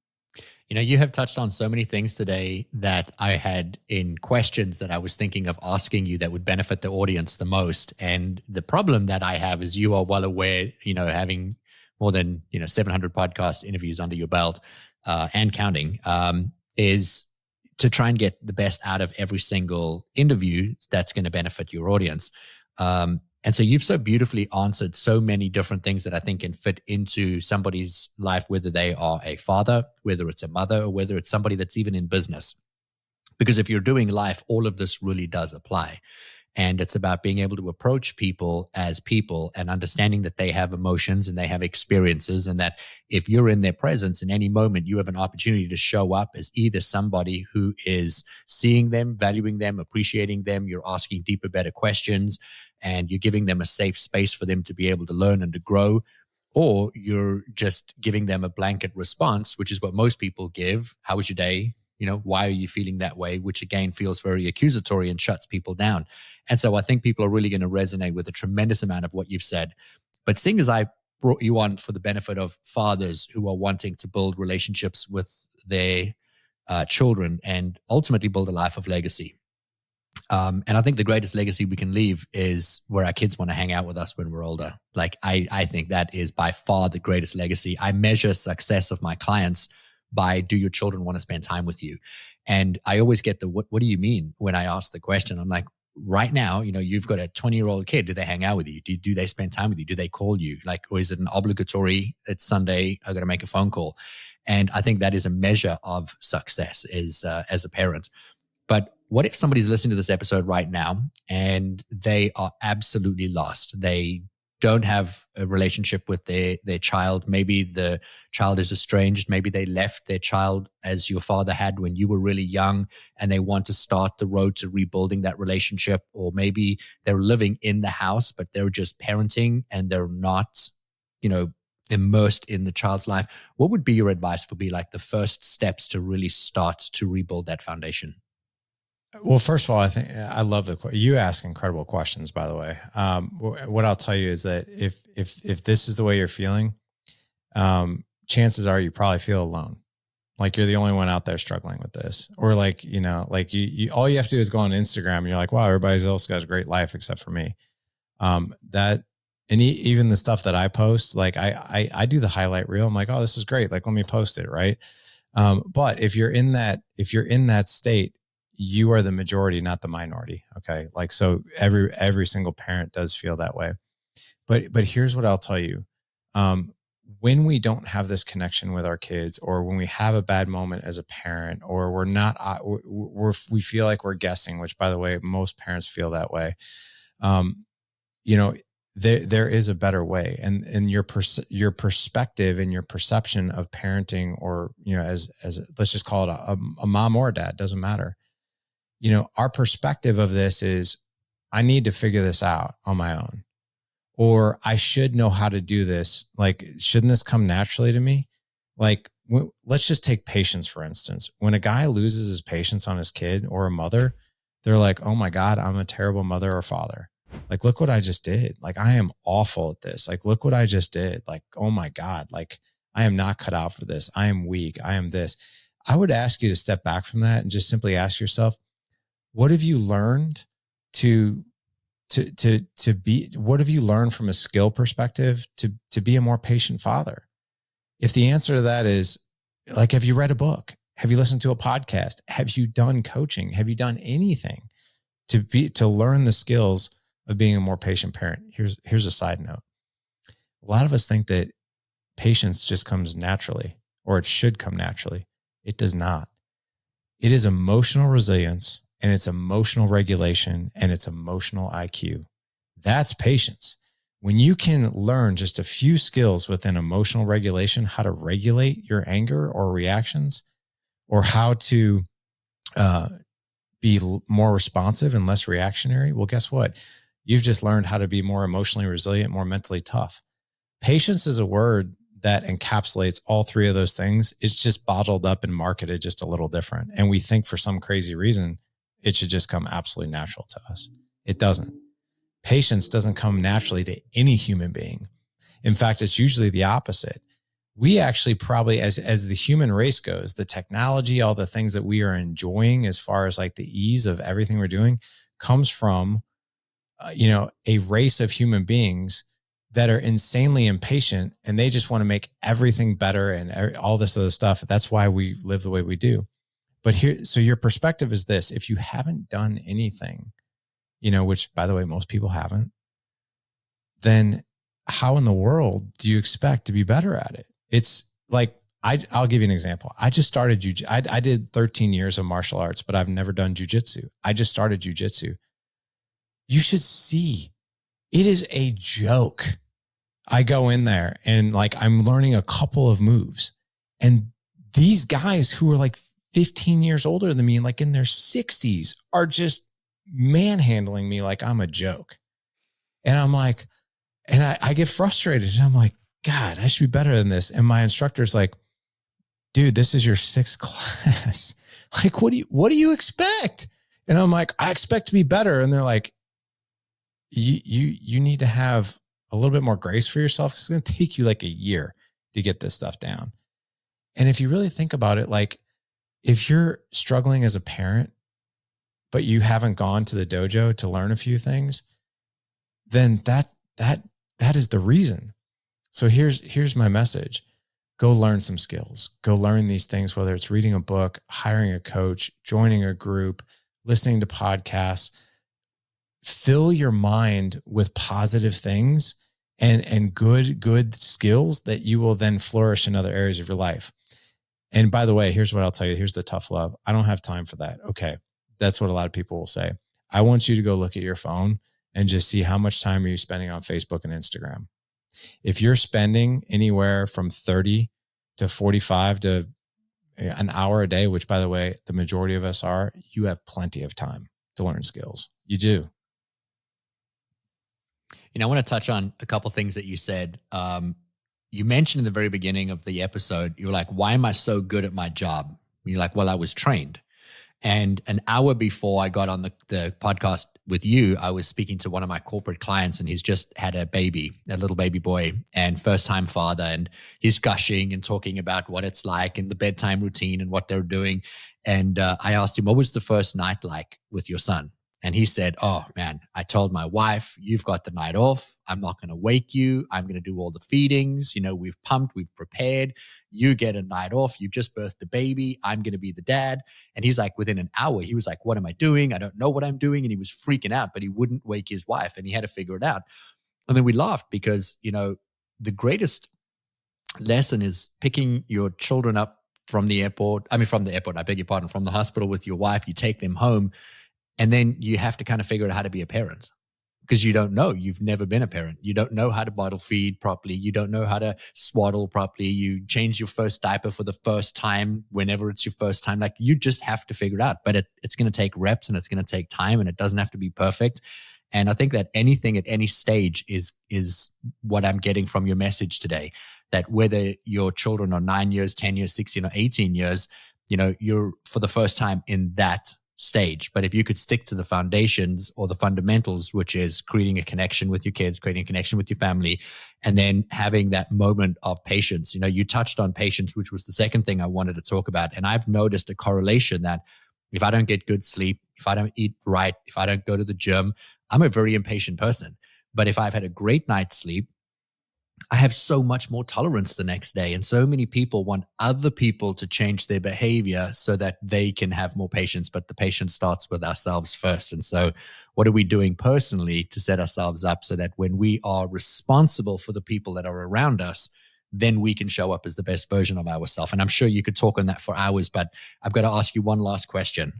You know, you have touched on so many things today that I had in questions that I was thinking of asking you that would benefit the audience the most. And the problem that I have is, you are well aware, having more than, 700 podcast interviews under your belt and counting, is to try and get the best out of every single interview that's going to benefit your audience. And so you've so beautifully answered so many different things that I think can fit into somebody's life, whether they are a father, whether it's a mother, or whether it's somebody that's even in business. Because if you're doing life, all of this really does apply. And it's about being able to approach people as people and understanding that they have emotions and they have experiences, and that if you're in their presence in any moment, you have an opportunity to show up as either somebody who is seeing them, valuing them, appreciating them, you're asking deeper, better questions, and you're giving them a safe space for them to be able to learn and to grow, or you're just giving them a blanket response, which is what most people give. How was your day? Why are you feeling that way? Which again feels very accusatory and shuts people down. And so I think people are really going to resonate with a tremendous amount of what you've said. But seeing as I brought you on for the benefit of fathers who are wanting to build relationships with their children and ultimately build a life of legacy. And I think the greatest legacy we can leave is where our kids want to hang out with us when we're older. Like, I think that is by far the greatest legacy. I measure success of my clients by, do your children want to spend time with you? And I always get what do you mean when I ask the question? I'm like, right now, you've got a 20-year-old kid. Do they hang out with you? Do they spend time with you? Do they call you? Like, or is it an obligatory, it's Sunday, I got to make a phone call? And I think that is a measure of success as a parent. But what if somebody's listening to this episode right now and they are absolutely lost? They don't have a relationship with their child. Maybe the child is estranged. Maybe they left their child as your father had when you were really young, and they want to start the road to rebuilding that relationship. Or maybe they're living in the house, but they're just parenting and they're not, immersed in the child's life. What would be your advice for like the first steps to really start to rebuild that foundation? Well, first of all, I think I love you ask incredible questions, by the way. What I'll tell you is that if this is the way you're feeling, chances are you probably feel alone. Like you're the only one out there struggling with this, or like, you know, like you all you have to do is go on Instagram and you're like, wow, everybody else got a great life except for me. That, and even the stuff that I post, like I do the highlight reel. I'm like, oh, this is great. Like, let me post it. Right. But if you're in that state, you are the majority, not the minority. Okay. Like, so every single parent does feel that way. But here's what I'll tell you. When we don't have this connection with our kids, or when we have a bad moment as a parent, or we feel like we're guessing, which by the way, most parents feel that way. You know, there is a better way, and your perspective and your perception of parenting, or, you know, as let's just call it a mom or a dad, doesn't matter. You know, our perspective of this is, I need to figure this out on my own, or I should know how to do this. Like, shouldn't this come naturally to me? Like, let's just take patience, for instance. When a guy loses his patience on his kid, or a mother, they're like, oh my God, I'm a terrible mother or father. Like, look what I just did. Like, I am awful at this. Like, look what I just did. Like, oh my God, like, I am not cut out for this. I am weak. I am this. I would ask you to step back from that and just simply ask yourself, what have you learned what have you learned from a skill perspective to be a more patient father? If the answer to that is, like, have you read a book? Have you listened to a podcast? Have you done coaching? Have you done anything to learn the skills of being a more patient parent? Here's a side note. A lot of us think that patience just comes naturally, or it should come naturally. It does not. It is emotional resilience, and it's emotional regulation, and it's emotional IQ. That's patience. When you can learn just a few skills within emotional regulation, how to regulate your anger or reactions, or how to be more responsive and less reactionary, well, guess what? You've just learned how to be more emotionally resilient, more mentally tough. Patience is a word that encapsulates all three of those things. It's just bottled up and marketed just a little different. And we think for some crazy reason, it should just come absolutely natural to us. It doesn't. Patience doesn't come naturally to any human being. In fact, it's usually the opposite. We actually probably, as the human race goes, the technology, all the things that we are enjoying as far as like the ease of everything we're doing, comes from, a race of human beings that are insanely impatient, and they just want to make everything better and all this other stuff. That's why we live the way we do. But so your perspective is this: if you haven't done anything, which by the way, most people haven't, then how in the world do you expect to be better at it? It's like, I'll give you an example. I just started I did 13 years of martial arts, but I've never done jujitsu. I just started jujitsu. You should see, it is a joke. I go in there and like, I'm learning a couple of moves, and these guys who are like 15 years older than me and like in their 60s are just manhandling me like I'm a joke. And I'm like, and I get frustrated, and I'm like, God, I should be better than this. And my instructor's like, dude, this is your 6th class. Like, what do you expect? And I'm like, I expect to be better. And they're like, you need to have a little bit more grace for yourself. It's going to take you like a year to get this stuff down. And if you really think about it, like if you're struggling as a parent, but you haven't gone to the dojo to learn a few things, then that is the reason. So here's my message. Go learn some skills. Go learn these things, whether it's reading a book, hiring a coach, joining a group, listening to podcasts. Fill your mind with positive things and good skills that you will then flourish in other areas of your life. And by the way, here's what I'll tell you. Here's the tough love. I don't have time for that. Okay. That's what a lot of people will say. I want you to go look at your phone and just see how much time are you spending on Facebook and Instagram. If you're spending anywhere from 30 to 45 to an hour a day, which by the way, the majority of us are, you have plenty of time to learn skills. You do. I want to touch on a couple of things that you said. You mentioned in the very beginning of the episode, you were like, why am I so good at my job? And you're like, well, I was trained. And an hour before I got on the podcast with you, I was speaking to one of my corporate clients, and he's just had a little baby boy, and first time father. And he's gushing and talking about what it's like in the bedtime routine and what they're doing. And I asked him, what was the first night like with your son? And he said, oh man, I told my wife, you've got the night off. I'm not going to wake you. I'm going to do all the feedings. We've pumped, we've prepared. You get a night off. You just birthed the baby. I'm going to be the dad. And he's like, within an hour, he was like, what am I doing? I don't know what I'm doing. And he was freaking out, but he wouldn't wake his wife, and he had to figure it out. And then we laughed because, the greatest lesson is picking your children up from the airport. From the airport, I beg your pardon, from the hospital with your wife. You take them home, and then you have to kind of figure out how to be a parent, because you don't know. You've never been a parent. You don't know how to bottle feed properly. You don't know how to swaddle properly. You change your first diaper for the first time whenever it's your first time. Like, you just have to figure it out. But it's going to take reps, and it's going to take time, and it doesn't have to be perfect. And I think that anything at any stage is what I'm getting from your message today, that whether your children are 9 years, 10 years, 16 or 18 years, you're for the first time in that stage. But if you could stick to the foundations or the fundamentals, which is creating a connection with your kids, creating a connection with your family, and then having that moment of patience. You touched on patience, which was the second thing I wanted to talk about. And I've noticed a correlation that if I don't get good sleep, if I don't eat right, if I don't go to the gym, I'm a very impatient person. But if I've had a great night's sleep, I have so much more tolerance the next day. And so many people want other people to change their behavior so that they can have more patience. But the patience starts with ourselves first. And so what are we doing personally to set ourselves up so that when we are responsible for the people that are around us, then we can show up as the best version of ourselves? And I'm sure you could talk on that for hours, but I've got to ask you one last question.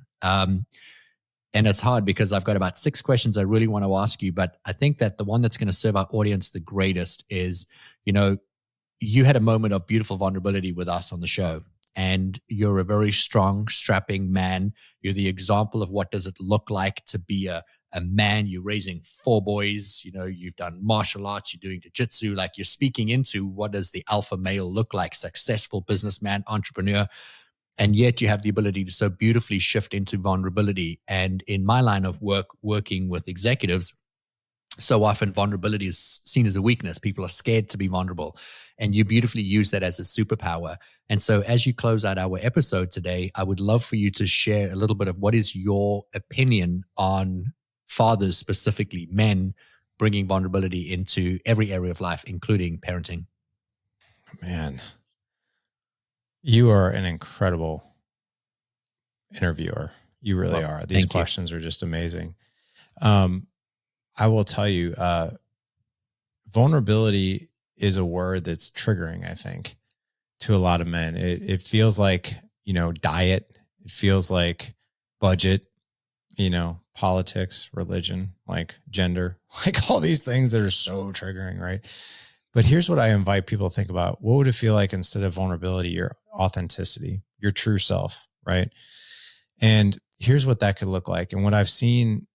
And it's hard because I've got about 6 questions I really want to ask you, but I think that the one that's going to serve our audience the greatest is, you had a moment of beautiful vulnerability with us on the show, and you're a very strong, strapping man. You're the example of what does it look like to be a man. You're raising 4 boys, you've done martial arts, you're doing jiu-jitsu, like you're speaking into what does the alpha male look like, successful businessman, entrepreneur. And yet you have the ability to so beautifully shift into vulnerability. And in my line of work, working with executives, so often vulnerability is seen as a weakness. People are scared to be vulnerable. And you beautifully use that as a superpower. And so as you close out our episode today, I would love for you to share a little bit of what is your opinion on fathers, specifically men, bringing vulnerability into every area of life, including parenting. Man, you are an incredible interviewer. You really are. These questions are just amazing. I will tell you, vulnerability is a word that's triggering, I think, to a lot of men. It feels like, diet. It feels like budget, politics, religion, like gender, like all these things that are so triggering, right? But here's what I invite people to think about. What would it feel like instead of vulnerability, your authenticity, your true self, right? And here's what that could look like. And what I've seen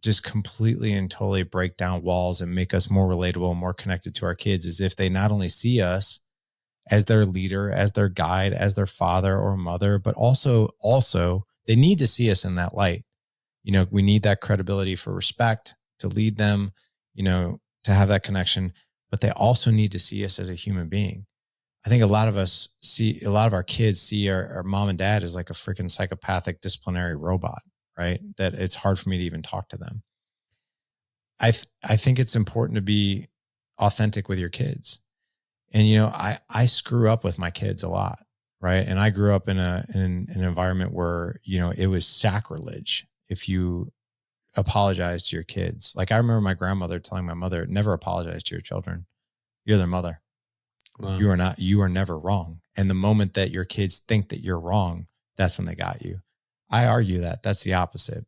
just completely and totally break down walls and make us more relatable and more connected to our kids is if they not only see us as their leader, as their guide, as their father or mother, but also they need to see us in that light. We need that credibility for respect, to lead them, to have that connection, but they also need to see us as a human being. I think a lot of our kids see our mom and dad as like a freaking psychopathic disciplinary robot, right? That it's hard for me to even talk to them. I think it's important to be authentic with your kids. And, I screw up with my kids a lot, right? And I grew up in an environment where, it was sacrilege if you apologize to your kids. Like I remember my grandmother telling my mother, never apologize to your children. You're their mother. Wow. You are never wrong. And the moment that your kids think that you're wrong, that's when they got you. I argue that that's the opposite,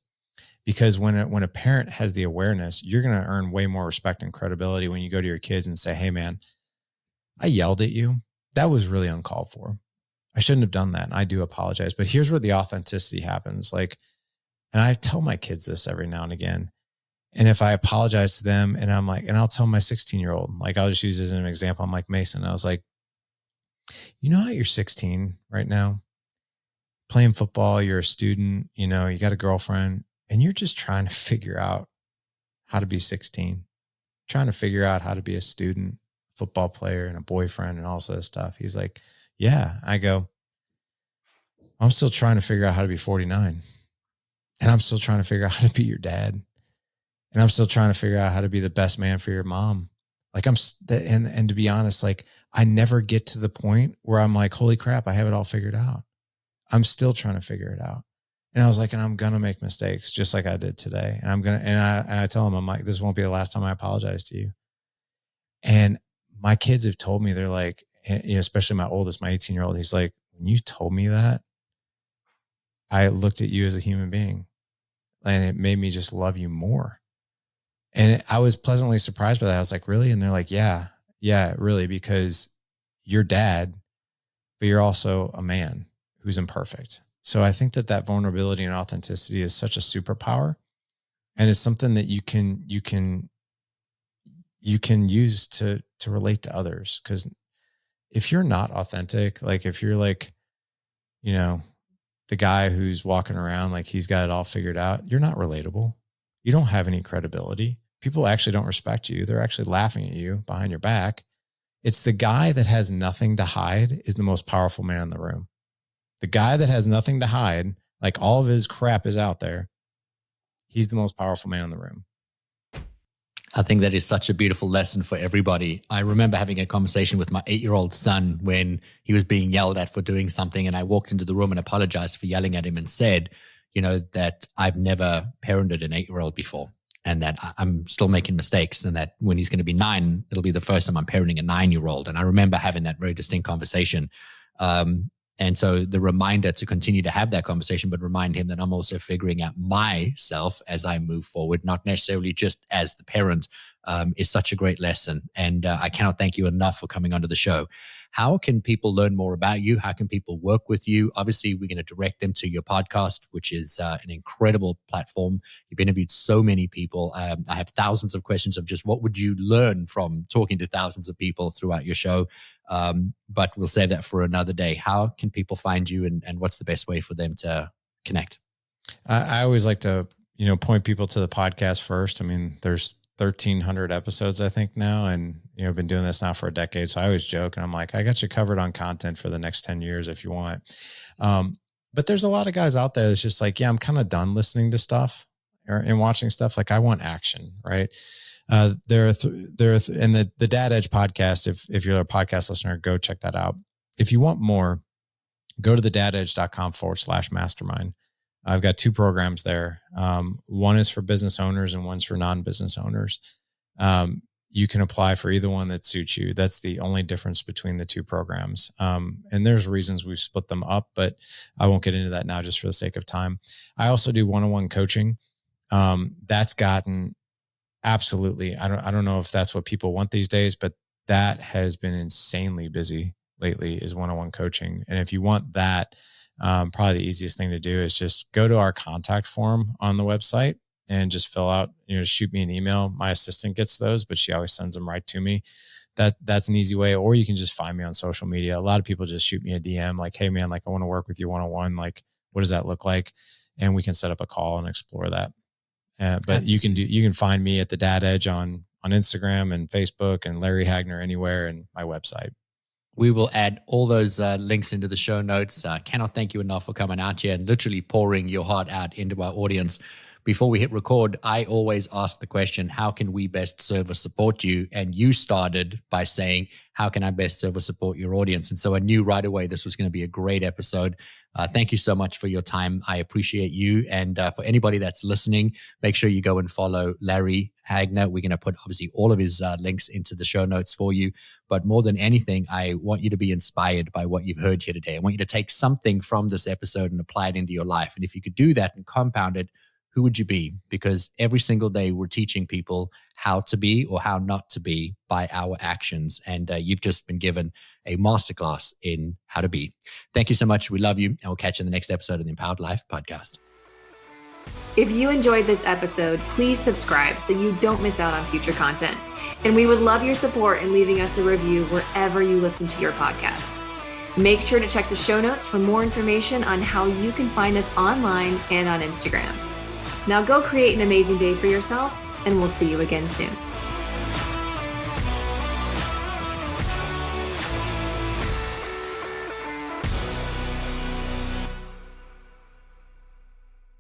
because when a parent has the awareness, you're going to earn way more respect and credibility when you go to your kids and say, hey man, I yelled at you. That was really uncalled for. I shouldn't have done that. And I do apologize, but here's where the authenticity happens. And I tell my kids this every now and again. And if I apologize to them and I'm like, and I'll tell my 16-year-old, like, I'll just use as an example. I'm like, Mason, I was like, how you're 16 right now? playing football, you're a student, you got a girlfriend, and you're just trying to figure out how to be 16, trying to figure out how to be a student, football player, and a boyfriend and all this other stuff. He's like, yeah. I go, I'm still trying to figure out how to be 49. And I'm still trying to figure out how to be your dad. And I'm still trying to figure out how to be the best man for your mom. Like and to be honest, like I never get to the point where I'm like, holy crap, I have it all figured out. I'm still trying to figure it out. And I was like, and I'm going to make mistakes just like I did today. And I tell him, I'm like, this won't be the last time I apologize to you. And my kids have told me, they're like, especially my oldest, my 18-year-old, he's like, when you told me that, I looked at you as a human being and it made me just love you more. And I was pleasantly surprised by that. I was like, really? And they're like, yeah, really, because you're dad, but you're also a man who's imperfect. So I think that vulnerability and authenticity is such a superpower, and it's something that you can use to relate to others. Because if you're not authentic, like if you're like, the guy who's walking around like he's got it all figured out, you're not relatable. You don't have any credibility. People actually don't respect you. They're actually laughing at you behind your back. It's the guy that has nothing to hide is the most powerful man in the room. The guy that has nothing to hide, like all of his crap is out there, he's the most powerful man in the room. I think that is such a beautiful lesson for everybody. I remember having a conversation with my 8-year-old son when he was being yelled at for doing something, and I walked into the room and apologized for yelling at him and said, that I've never parented an 8-year-old before, and that I'm still making mistakes, and that when he's going to be 9, it'll be the first time I'm parenting a 9-year-old. And I remember having that very distinct conversation. And so the reminder to continue to have that conversation, but remind him that I'm also figuring out myself as I move forward, not necessarily just as the parent, is such a great lesson. And I cannot thank you enough for coming onto the show. How can people learn more about you? How can people work with you? Obviously, we're going to direct them to your podcast, which is an incredible platform. You've interviewed so many people. I have thousands of questions of just what would you learn from talking to thousands of people throughout your show. But we'll save that for another day. How can people find you, and what's the best way for them to connect? I always like to, point people to the podcast first. I mean, there's 1,300 episodes, I think now. And, I've been doing this now for a decade. So I always joke and I'm like, I got you covered on content for the next 10 years if you want. But there's a lot of guys out there that's just like, yeah, I'm kind of done listening to stuff and watching stuff. Like I want action, right? And the Dad Edge podcast, if you're a podcast listener, go check that out. If you want more, go to thedadedge.com/mastermind. I've got 2 programs there. One is for business owners and one's for non-business owners. You can apply for either one that suits you. That's the only difference between the 2 programs. And there's reasons we've split them up, but I won't get into that now just for the sake of time. I also do one-on-one coaching. That's gotten absolutely, I don't know if that's what people want these days, but that has been insanely busy lately, is one-on-one coaching. And if you want that, probably the easiest thing to do is just go to our contact form on the website and just fill out, shoot me an email. My assistant gets those, but she always sends them right to me. That's an easy way. Or you can just find me on social media. A lot of people just shoot me a DM like, hey man, like I want to work with you one-on-one. Like, what does that look like? And we can set up a call and explore that. But you can find me at the Dad Edge on Instagram and Facebook, and Larry Hagner anywhere, and my website. We will add all those links into the show notes. Cannot thank you enough for coming out here and literally pouring your heart out into our audience. Before we hit record, I always ask the question, how can we best serve or support you? And you started by saying, how can I best serve or support your audience? And so I knew right away this was going to be a great episode. Thank you so much for your time. I appreciate you. And for anybody that's listening, make sure you go and follow Larry Hagner. We're going to put obviously all of his links into the show notes for you. But more than anything, I want you to be inspired by what you've heard here today. I want you to take something from this episode and apply it into your life. And if you could do that and compound it, who would you be? Because every single day we're teaching people how to be or how not to be by our actions. And you've just been given a masterclass in how to be. Thank you so much. We love you. And we'll catch you in the next episode of the InPowered Life podcast. If you enjoyed this episode, please subscribe so you don't miss out on future content. And we would love your support in leaving us a review wherever you listen to your podcasts. Make sure to check the show notes for more information on how you can find us online and on Instagram. Now go create an amazing day for yourself, and we'll see you again soon.